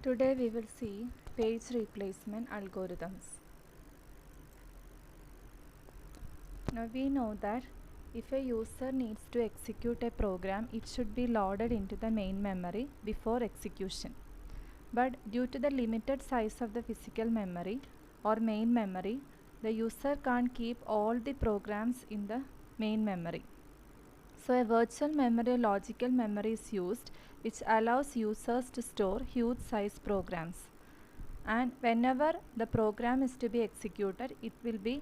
Today we will see page replacement algorithms. Now we know that if a user needs to execute a program, it should be loaded into the main memory before execution. But due to the limited size of the physical memory or main memory, the user can't keep all the programs in the main memory. So a virtual memory or logical memory is used, which allows users to store huge size programs. And whenever the program is to be executed, it will be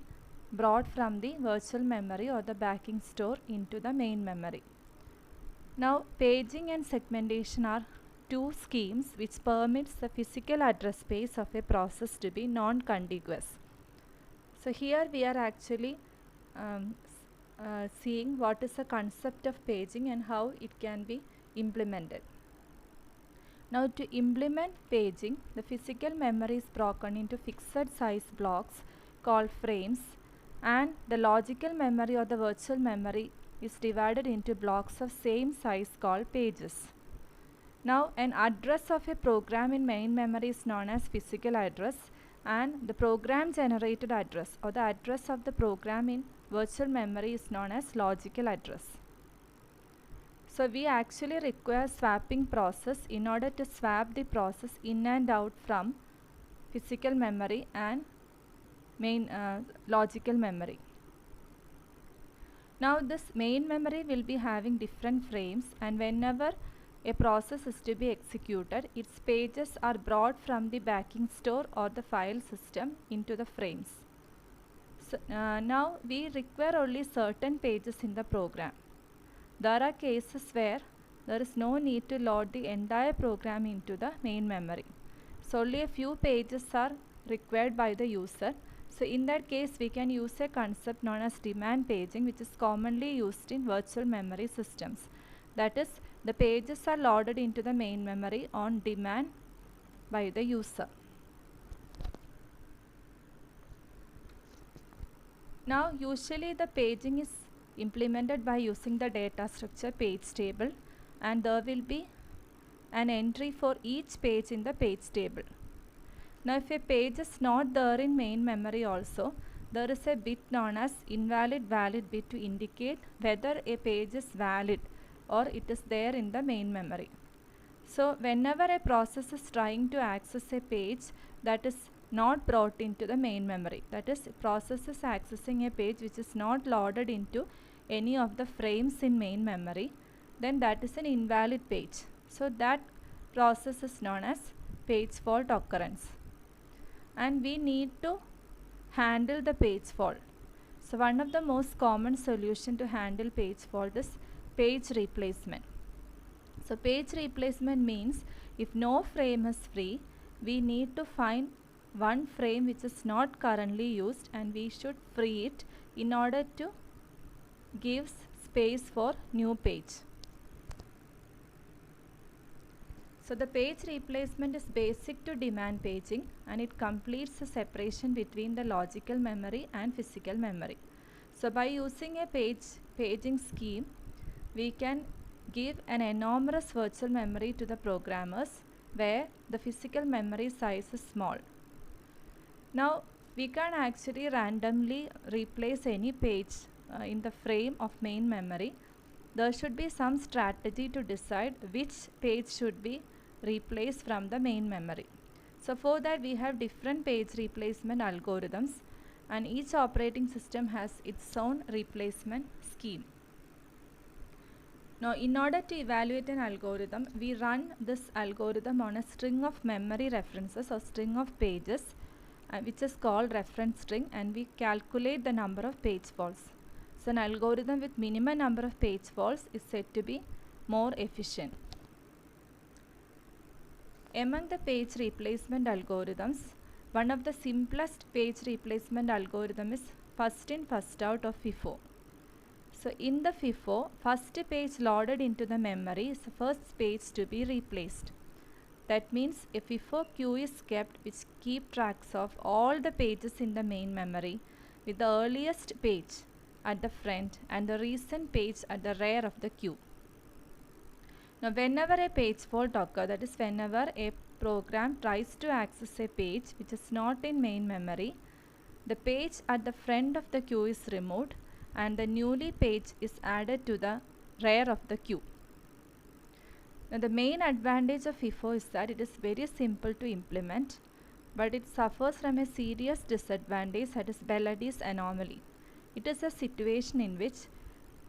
brought from the virtual memory or the backing store into the main memory. Now paging and segmentation are two schemes which permits the physical address space of a process to be non-contiguous. So here we are actually seeing what is the concept of paging and how it can be implemented. Now to implement paging, the physical memory is broken into fixed size blocks called frames, and the logical memory or the virtual memory is divided into blocks of same size called pages. Now an address of a program in main memory is known as physical address, and the program generated address or the address of the program in virtual memory is known as logical address. So we actually require swapping process in order to swap the process in and out from physical memory and main logical memory. Now this main memory will be having different frames, and whenever a process is to be executed, its pages are brought from the backing store or the file system into the frames. So, now we require only certain pages in the program. There are cases where there is no need to load the entire program into the main memory. So only a few pages are required by the user. So in that case we can use a concept known as demand paging, which is commonly used in virtual memory systems. That is, the pages are loaded into the main memory on demand by the user. Now usually the paging is implemented by using the data structure page table, and there will be an entry for each page in the page table. Now if a page is not there in main memory also, there is a bit known as invalid valid bit to indicate whether a page is valid or it is there in the main memory. So whenever a process is trying to access a page that is not brought into the main memory, that is, process is accessing a page which is not loaded into any of the frames in main memory, then that is an invalid page. So that process is known as page fault occurrence, and we need to handle the page fault. So one of the most common solution to handle page fault is page replacement. So page replacement means if no frame is free, we need to find one frame which is not currently used, and we should free it in order to give space for new page. So the page replacement is basic to demand paging, and it completes the separation between the logical memory and physical memory. So by using a paging scheme, we can give an enormous virtual memory to the programmers where the physical memory size is small. Now we can actually randomly replace any page in the frame of main memory. There should be some strategy to decide which page should be replaced from the main memory. So for that we have different page replacement algorithms, and each operating system has its own replacement scheme. Now in order to evaluate an algorithm, we run this algorithm on a string of memory references or string of pages, which is called reference string, and we calculate the number of page faults. So an algorithm with minimum number of page faults is said to be more efficient. Among the page replacement algorithms, one of the simplest page replacement algorithm is first in first out of FIFO. So in the FIFO, first page loaded into the memory is the first page to be replaced. That means a FIFO queue is kept which keep tracks of all the pages in the main memory, with the earliest page at the front and the recent page at the rear of the queue. Now whenever a page fault occurs, that is whenever a program tries to access a page which is not in main memory, the page at the front of the queue is removed and the newly page is added to the rear of the queue. Now the main advantage of FIFO is that it is very simple to implement, but it suffers from a serious disadvantage, that is Belady's anomaly. It is a situation in which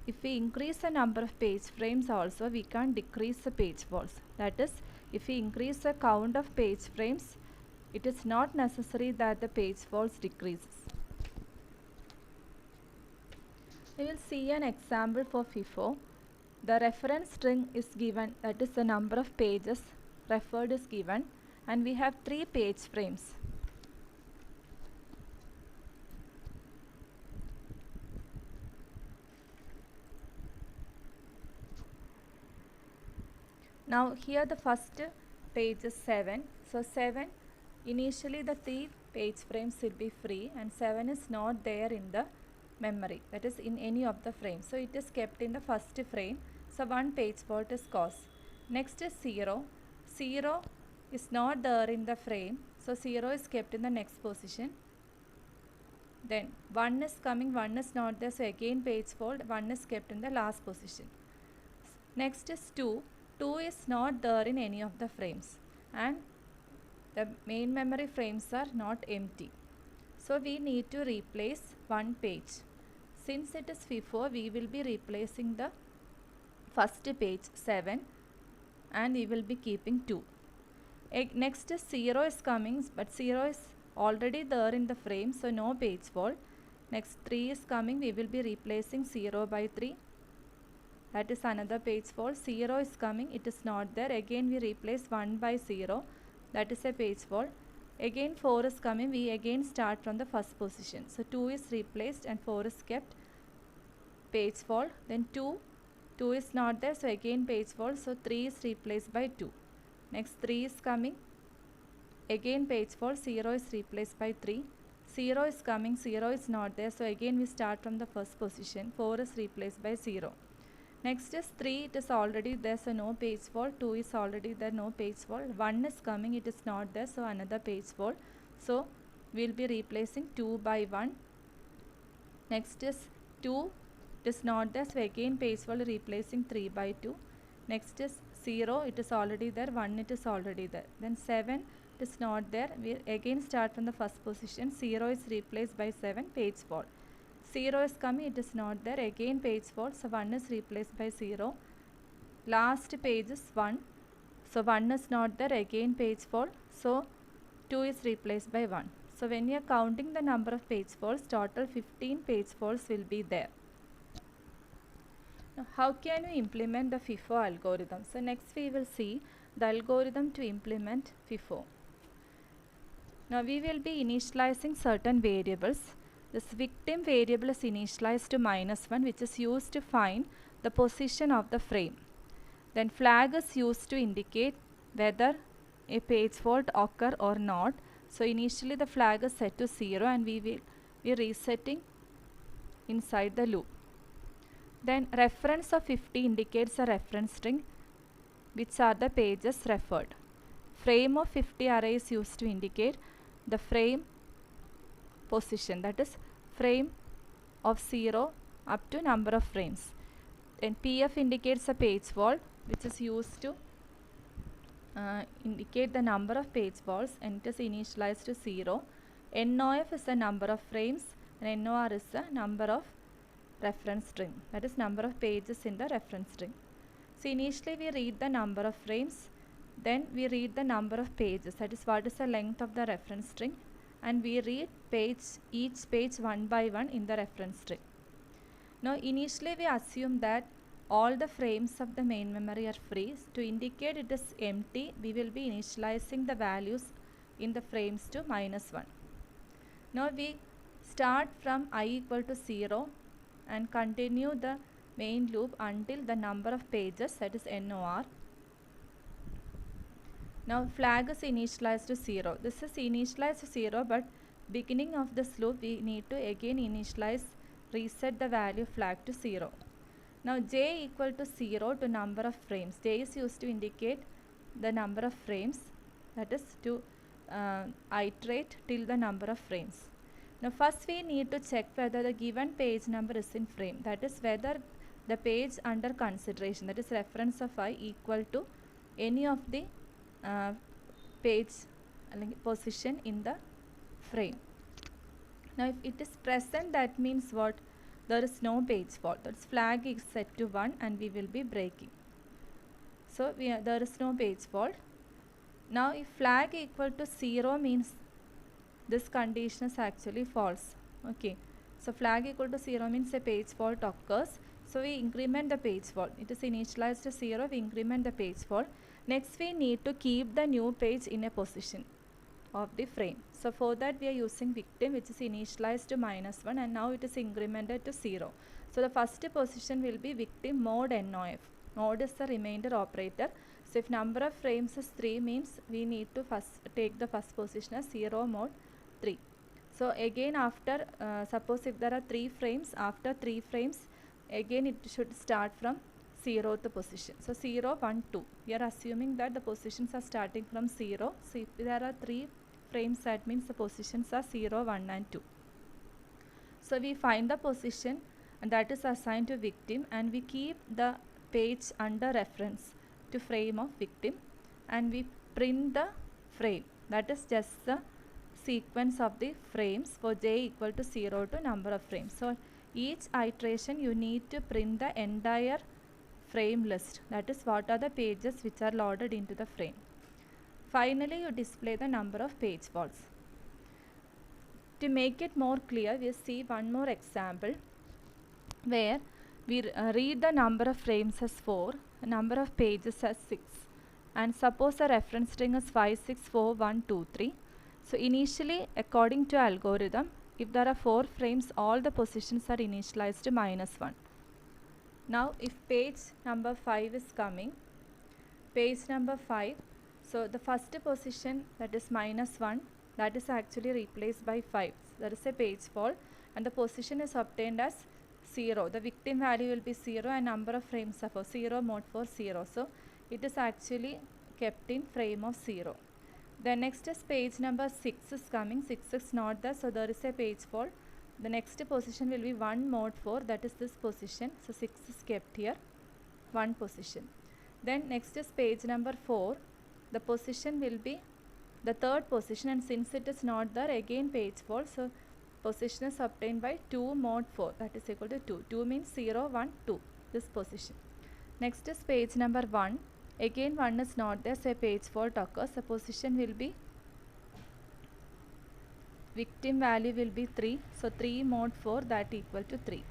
if we increase the number of page frames also, we can't decrease the page faults. That is, if we increase the count of page frames, it is not necessary that the page faults decreases. We will see an example for FIFO. The reference string is given, that is the number of pages referred is given, and we have 3 page frames. Now here the first page is 7. So 7, initially the 3 page frames will be free and 7 is not there in the memory, that is in any of the frames. So it is kept in the first frame. So 1 page fault is caused. Next is 0. 0 is not there in the frame. So 0 is kept in the next position. Then 1 is coming, 1 is not there. So again page fault, 1 is kept in the last position. Next is 2. 2 is not there in any of the frames and the main memory frames are not empty. So we need to replace 1 page. Since it is FIFO, we will be replacing the first page 7 and we will be keeping 2. Next is 0 is coming, but 0 is already there in the frame, so no page fault. Next 3 is coming, we will be replacing 0 by 3. That is another page fault. 0 is coming, it is not there. Again we replace 1 by 0. That is a page fault. Again 4 is coming, we again start from the first position. So 2 is replaced and 4 is kept. Page fault. Then 2 is not there, so again page fault. So 3 is replaced by 2. Next 3 is coming. Again page fault. 0 is replaced by 3. 0 is coming, 0 is not there, so again we start from the first position. 4 is replaced by 0. Next is 3, it is already there, so no page fault. 2 is already there, no page fault. 1 is coming, it is not there, so another page fault. So we will be replacing 2 by 1. Next is 2, it is not there, so again page fault, replacing 3 by 2. Next is 0, it is already there, 1 it is already there. Then 7, it is not there, we again start from the first position. 0 is replaced by 7, page fault. 0 is coming, it is not there, again page fault, so 1 is replaced by 0. Last page is 1, so 1 is not there, again page fault, so 2 is replaced by 1. So when you are counting the number of page faults, total 15 page faults will be there. Now how can we implement the FIFO algorithm? So next we will see the algorithm to implement FIFO. Now we will be initializing certain variables. This victim variable is initialized to -1, which is used to find the position of the frame. Then flag is used to indicate whether a page fault occur or not. So initially the flag is set to 0 and we will be resetting inside the loop. Then reference of 50 indicates a reference string, which are the pages referred. Frame of 50 array is used to indicate the frame position, that is frame of 0 up to number of frames. Then PF indicates a page fault, which is used to indicate the number of page faults, and it is initialized to 0. NOF is the number of frames and NOR is the number of reference string, that is number of pages in the reference string. So initially we read the number of frames, then we read the number of pages, that is what is the length of the reference string, and we read each page one by one in the reference string. Now initially we assume that all the frames of the main memory are free. To indicate it is empty, we will be initializing the values in the frames to -1. Now we start from I equal to 0 and continue the main loop until the number of pages, that is NOR. Now flag is initialized to 0. This is initialized to 0, but beginning of this loop we need to again reset the value flag to 0. Now j equal to 0 to number of frames. J is used to indicate the number of frames. that is to iterate till the number of frames. Now first we need to check whether the given page number is in frame, that is whether the page under consideration, that is reference of I, equal to any of the page position in the frame. Now if it is present, that means what? There is no page fault, that is flag is set to 1 and we will be breaking. So there is no page fault. Now if flag equal to 0 means this condition is actually false. Okay, so flag equal to 0 means a page fault occurs. So we increment the page fault. It is initialized to 0, we increment the page fault. Next we need to keep the new page in a position of the frame. So for that we are using victim, which is initialized to -1 and now it is incremented to 0. So the first position will be victim mod NOF. Mod is the remainder operator. So if number of frames is 3 means we need to first take the first position as 0 mod 3. So again after suppose if there are 3 frames, after 3 frames again it should start from 0th position. So 0, 1, 2. We are assuming that the positions are starting from 0. So if there are 3 frames, that means the positions are 0, 1 and 2. So we find the position and that is assigned to victim and we keep the page under reference to frame of victim and we print the frame, that is just the sequence of the frames for j equal to 0 to number of frames. So each iteration you need to print the entire frame list, that is what are the pages which are loaded into the frame. Finally you display the number of page faults. To make it more clear, we see one more example where we read the number of frames as 4, number of pages as 6 and suppose the reference string is 564123. So initially according to algorithm, if there are 4 frames, all the positions are initialized to -1. Now if page number 5 is coming, page number 5, so the first position, that is -1, that is actually replaced by 5. So there is a page fault and the position is obtained as 0. The victim value will be 0 and number of frames are for 0 mod for 0. So it is actually kept in frame of 0. The next is page number 6 is coming, 6 is not there, so there is a page fault. The next position will be 1 mod 4, that is this position. So 6 is kept here, 1 position. Then next is page number 4. The position will be the third position and since it is not there, again page fault. So position is obtained by 2 mod 4, that is equal to 2. 2 means 0, 1, 2, this position. Next is page number 1. Again 1 is not there, so a page fault occurs. The position will be, victim value will be 3. So 3 mod 4, that equal to 3.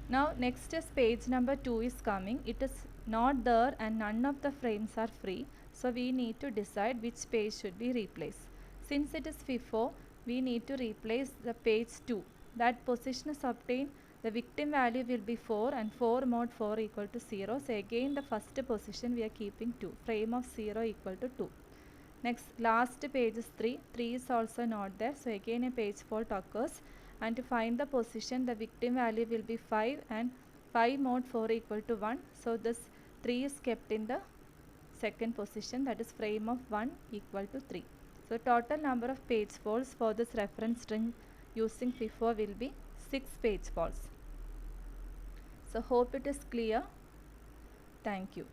Now next is page number 2 is coming. It is not there and none of the frames are free. So we need to decide which page should be replaced. Since it is FIFO, we need to replace the page 2. That position is obtained. The victim value will be 4 and 4 mod 4 equal to 0. So again the first position we are keeping 2. Frame of 0 equal to 2. Next last page is 3. 3 is also not there. So again a page fault occurs. And to find the position, the victim value will be 5 and 5 mod 4 equal to 1. So this 3 is kept in the second position, that is frame of 1 equal to 3. So total number of page faults for this reference string using FIFO will be 6 page faults. So hope it is clear. Thank you.